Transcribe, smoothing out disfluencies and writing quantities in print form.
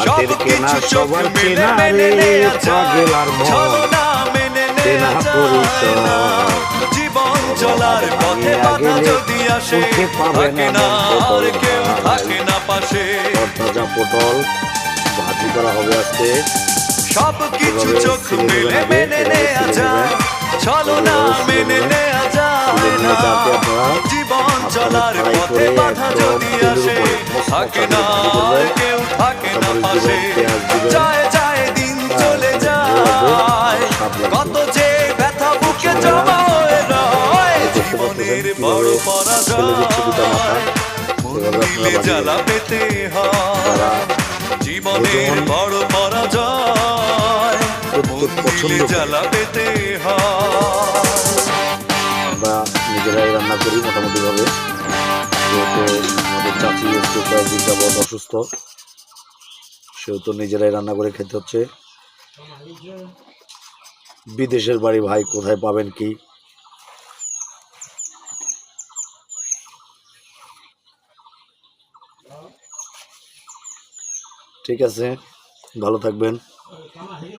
হাতের কেনা সবার চেনা রে, পাগল আর মন চেনা পরিচয়। জীবন চলার পথে বাধা যদি আসে, থাকে না আর কেউ থাকে না পাশে। তাজা পটল ভাজি করা হবে আজকে। সব কিছু চোখ মেলে মেনে নেওয়া যায়, চলো না মেনে নেওয়া যায় না। জীবন চলার পথে বাধা যদি আসে, থাকে না আর কেউ থাকে না পাশে। যায় যায় দিন চলে যায়, কত যে ব্যথা বুকে জমা হয়ে রয়। জীবনের বড় পরাজয় মন দিলে জ্বালা পেতে হয়। জীবনের বড় পরাজয় মন দিলে জ্বালা পেতে হয়। আমরা নিজেরাই রান্না করি মোটামুটি ভাবে, যেহেতু আমাদের চাচি একটু কয়েকদিন যাবৎ অসুস্থ, সেহেতু নিজেরাই রান্না করে খেতে হচ্ছে। বিদেশের বাড়ি ভাই, কোথায় পাবেন কি? ঠিক আছে, ভালো থাকবেন।